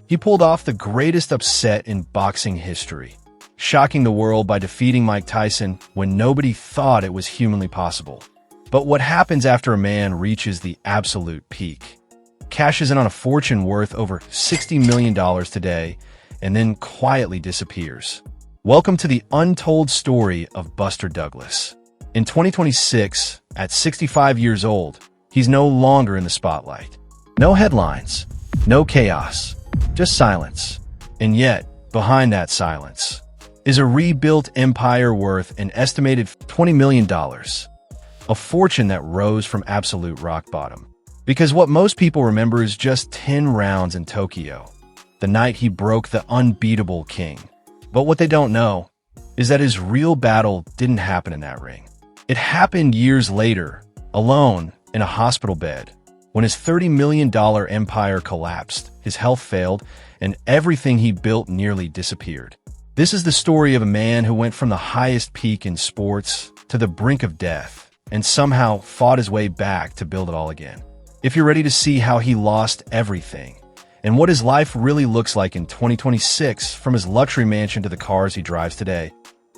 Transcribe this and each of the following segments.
He pulled off the greatest upset in boxing history, shocking the world by defeating Mike Tyson when nobody thought it was humanly possible. But what happens after a man reaches the absolute peak? Cashes in on a fortune worth over $60 million today, and then quietly disappears. Welcome to the untold story of Buster Douglas. In 2026, at 65 years old, he's no longer in the spotlight. No headlines, no chaos, just silence. And yet, behind that silence, is a rebuilt empire worth an estimated $20 million. A fortune that rose from absolute rock bottom. Because what most people remember is just 10 rounds in Tokyo, the night he broke the unbeatable king. But what they don't know is that his real battle didn't happen in that ring. It happened years later, alone in a hospital bed, when his $30 million empire collapsed, his health failed, and everything he built nearly disappeared. This is the story of a man who went from the highest peak in sports to the brink of death, and somehow fought his way back to build it all again. If you're ready to see how he lost everything, and what his life really looks like in 2026 from his luxury mansion to the cars he drives today,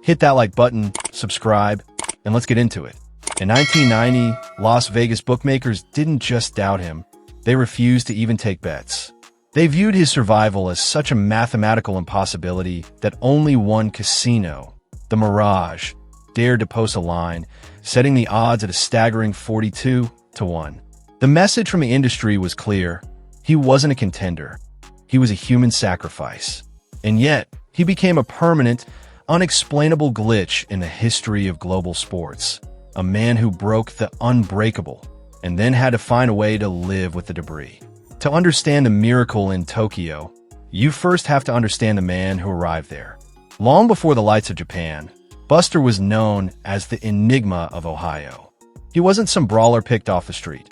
hit that like button, subscribe, and let's get into it. In 1990, Las Vegas bookmakers didn't just doubt him, they refused to even take bets. They viewed his survival as such a mathematical impossibility that only one casino, the Mirage, dared to post a line, setting the odds at a staggering 42-1. The message from the industry was clear. He wasn't a contender. He was a human sacrifice. And yet, he became a permanent, unexplainable glitch in the history of global sports. A man who broke the unbreakable, and then had to find a way to live with the debris. To understand the miracle in Tokyo, you first have to understand the man who arrived there. Long before the lights of Japan, Buster was known as the enigma of Ohio. He wasn't some brawler picked off the street.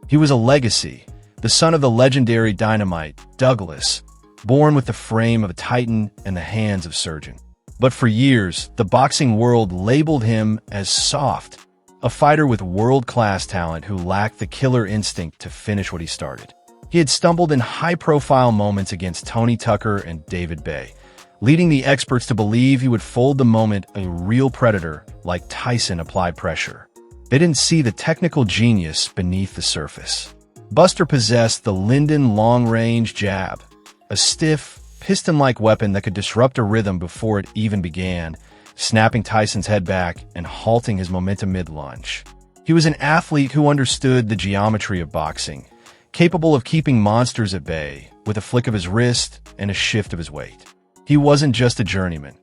He was a legacy, the son of the legendary Dynamite, Douglas, born with the frame of a titan and the hands of a surgeon. But for years, the boxing world labeled him as soft, a fighter with world-class talent who lacked the killer instinct to finish what he started. He had stumbled in high-profile moments against Tony Tucker and David Bay, leading the experts to believe he would fold the moment a real predator like Tyson applied pressure. They didn't see the technical genius beneath the surface. Buster possessed the Linden long-range jab, a stiff, piston-like weapon that could disrupt a rhythm before it even began, snapping Tyson's head back and halting his momentum mid-lunge. He was an athlete who understood the geometry of boxing, capable of keeping monsters at bay with a flick of his wrist and a shift of his weight. He wasn't just a journeyman.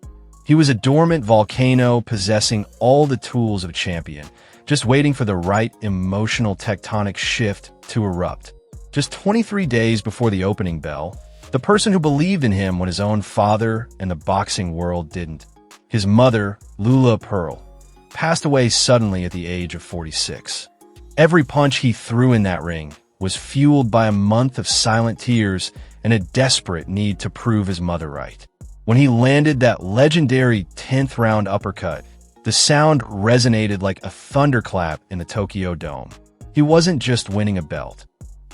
He was a dormant volcano possessing all the tools of a champion, just waiting for the right emotional tectonic shift to erupt. Just 23 days before the opening bell, the person who believed in him when his own father and the boxing world didn't, his mother, Lula Pearl, passed away suddenly at the age of 46. Every punch he threw in that ring was fueled by a month of silent tears and a desperate need to prove his mother right. When he landed that legendary 10th round uppercut, the sound resonated like a thunderclap in the Tokyo Dome. He wasn't just winning a belt.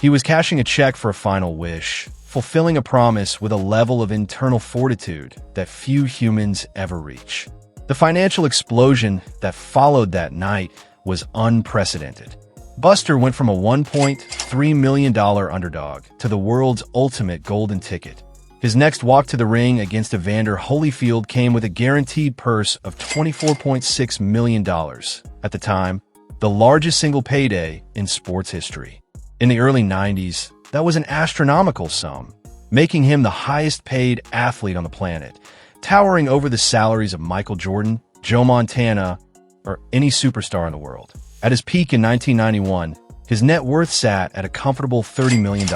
He was cashing a check for a final wish, fulfilling a promise with a level of internal fortitude that few humans ever reach. The financial explosion that followed that night was unprecedented. Buster went from a $1.3 million underdog to the world's ultimate golden ticket. His next walk to the ring against Evander Holyfield came with a guaranteed purse of $24.6 million. At the time, the largest single payday in sports history. In the early 90s, that was an astronomical sum, making him the highest-paid athlete on the planet, towering over the salaries of Michael Jordan, Joe Montana, or any superstar in the world. At his peak in 1991, his net worth sat at a comfortable $30 million.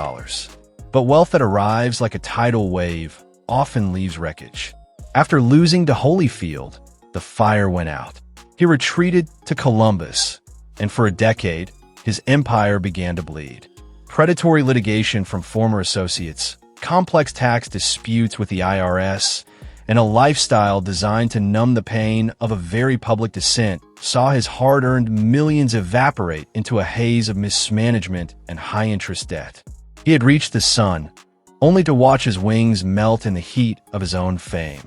But wealth that arrives like a tidal wave often leaves wreckage. After losing to Holyfield, the fire went out. He retreated to Columbus, and for a decade, his empire began to bleed. Predatory litigation from former associates, complex tax disputes with the IRS, and a lifestyle designed to numb the pain of a very public descent saw his hard-earned millions evaporate into a haze of mismanagement and high-interest debt. He had reached the sun, only to watch his wings melt in the heat of his own fame,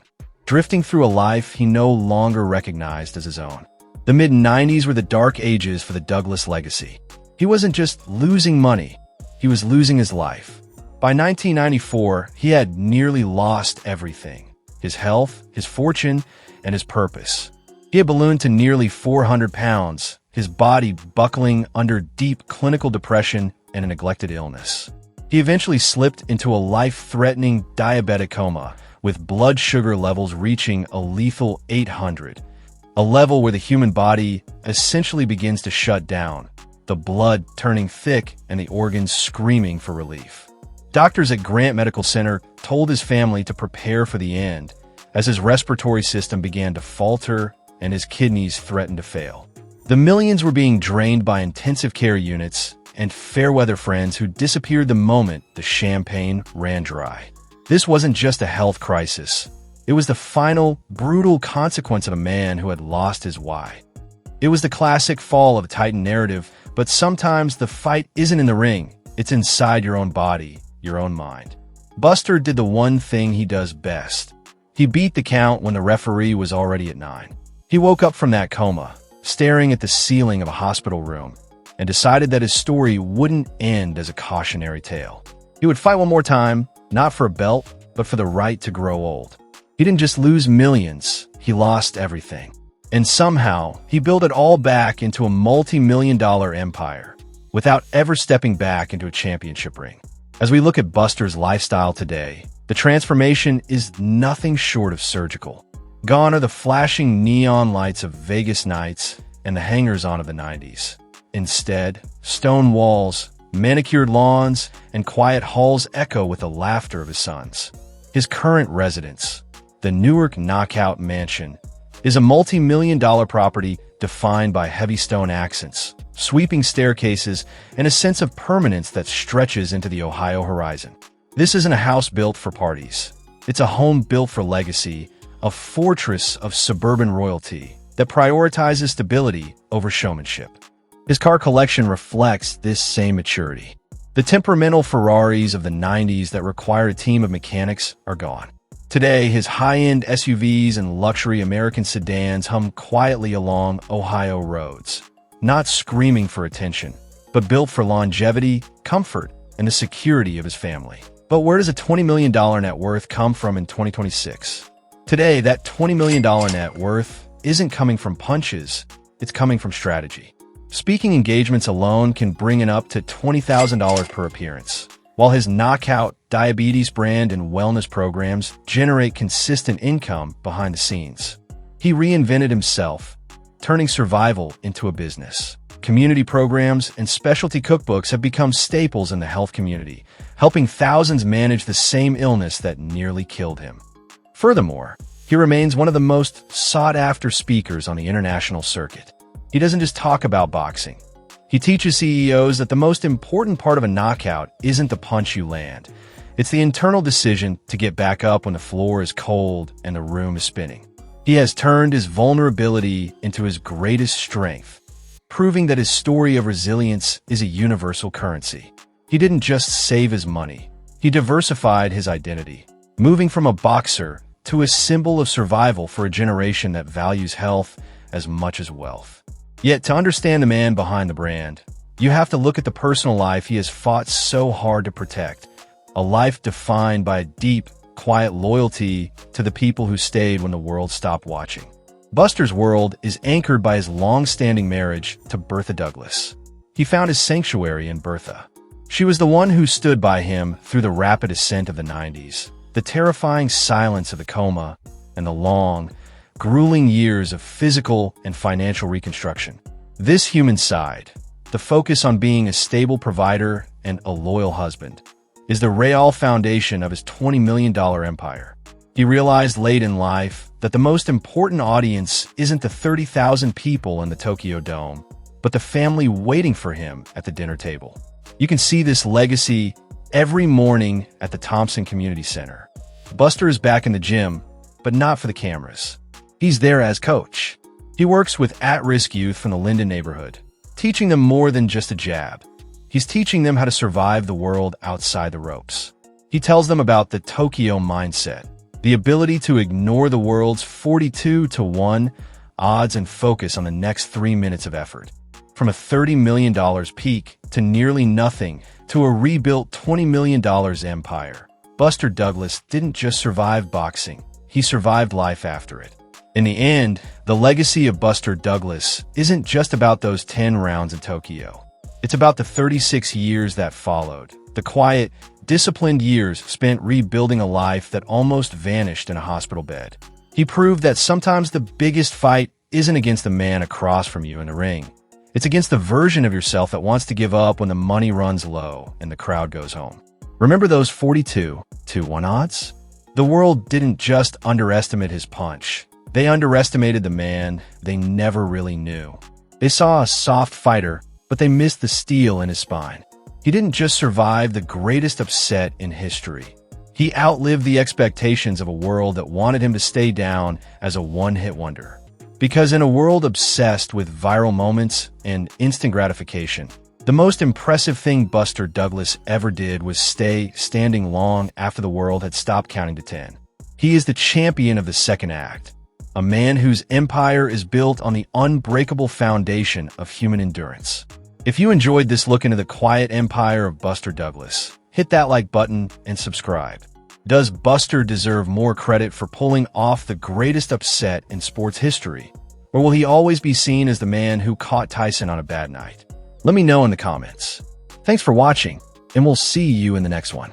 drifting through a life he no longer recognized as his own. The mid-90s were the dark ages for the Douglas legacy. He wasn't just losing money, he was losing his life. By 1994, he had nearly lost everything: his health, his fortune, and his purpose. He had ballooned to nearly 400 pounds, his body buckling under deep clinical depression and a neglected illness. He eventually slipped into a life-threatening diabetic coma, with blood sugar levels reaching a lethal 800, a level where the human body essentially begins to shut down, the blood turning thick and the organs screaming for relief. Doctors at Grant Medical Center told his family to prepare for the end, as his respiratory system began to falter and his kidneys threatened to fail. The millions were being drained by intensive care units and fair-weather friends who disappeared the moment the champagne ran dry. This wasn't just a health crisis. It was the final, brutal consequence of a man who had lost his why. It was the classic fall of a Titan narrative, but sometimes the fight isn't in the ring, it's inside your own body, your own mind. Buster did the one thing he does best. He beat the count when the referee was already at 9. He woke up from that coma, staring at the ceiling of a hospital room, and decided that his story wouldn't end as a cautionary tale. He would fight one more time, not for a belt, but for the right to grow old. He didn't just lose millions, he lost everything. And somehow, he built it all back into a multi-million-dollar empire, without ever stepping back into a championship ring. As we look at Buster's lifestyle today, the transformation is nothing short of surgical. Gone are the flashing neon lights of Vegas nights and the hangers-on of the 90s. Instead, stone walls, manicured lawns, and quiet halls echo with the laughter of his sons. His current residence, the Newark Knockout Mansion, is a multi-million-dollar property defined by heavy stone accents, sweeping staircases, and a sense of permanence that stretches into the Ohio horizon. This isn't a house built for parties. It's a home built for legacy, a fortress of suburban royalty that prioritizes stability over showmanship. His car collection reflects this same maturity. The temperamental Ferraris of the 90s that required a team of mechanics are gone. Today, his high-end SUVs and luxury American sedans hum quietly along Ohio roads, not screaming for attention, but built for longevity, comfort, and the security of his family. But where does a $20 million net worth come from in 2026? Today, that $20 million net worth isn't coming from punches, it's coming from strategy. Speaking engagements alone can bring in up to $20,000 per appearance, while his knockout, diabetes brand, and wellness programs generate consistent income behind the scenes. He reinvented himself, turning survival into a business. Community programs and specialty cookbooks have become staples in the health community, helping thousands manage the same illness that nearly killed him. Furthermore, he remains one of the most sought-after speakers on the international circuit. He doesn't just talk about boxing. He teaches CEOs that the most important part of a knockout isn't the punch you land. It's the internal decision to get back up when the floor is cold and the room is spinning. He has turned his vulnerability into his greatest strength, proving that his story of resilience is a universal currency. He didn't just save his money. He diversified his identity, moving from a boxer to a symbol of survival for a generation that values health as much as wealth. Yet, to understand the man behind the brand, you have to look at the personal life he has fought so hard to protect, a life defined by a deep, quiet loyalty to the people who stayed when the world stopped watching. Buster's world is anchored by his long-standing marriage to Bertha Douglas. He found his sanctuary in Bertha. She was the one who stood by him through the rapid ascent of the 90s, the terrifying silence of the coma, and the long, grueling years of physical and financial reconstruction. This human side, the focus on being a stable provider and a loyal husband, is the real foundation of his $20 million empire. He realized late in life that the most important audience isn't the 30,000 people in the Tokyo Dome, but the family waiting for him at the dinner table. You can see this legacy every morning at the Thompson Community Center. Buster is back in the gym, but not for the cameras. He's there as coach. He works with at-risk youth from the Linden neighborhood, teaching them more than just a jab. He's teaching them how to survive the world outside the ropes. He tells them about the Tokyo mindset, the ability to ignore the world's 42-1 odds and focus on the next 3 minutes of effort. From a $30 million peak to nearly nothing to a rebuilt $20 million empire, Buster Douglas didn't just survive boxing, he survived life after it. In the end, the legacy of Buster Douglas isn't just about those 10 rounds in Tokyo. It's about the 36 years that followed, the quiet, disciplined years spent rebuilding a life that almost vanished in a hospital bed. He proved that sometimes the biggest fight isn't against the man across from you in the ring. It's against the version of yourself that wants to give up when the money runs low and the crowd goes home. Remember those 42-1 odds? The world didn't just underestimate his punch. They underestimated the man they never really knew. They saw a soft fighter, but they missed the steel in his spine. He didn't just survive the greatest upset in history. He outlived the expectations of a world that wanted him to stay down as a one-hit wonder. Because in a world obsessed with viral moments and instant gratification, the most impressive thing Buster Douglas ever did was stay standing long after the world had stopped counting to 10. He is the champion of the second act, a man whose empire is built on the unbreakable foundation of human endurance. If you enjoyed this look into the quiet empire of Buster Douglas, hit that like button and subscribe. Does Buster deserve more credit for pulling off the greatest upset in sports history? Or will he always be seen as the man who caught Tyson on a bad night? Let me know in the comments. Thanks for watching, and we'll see you in the next one.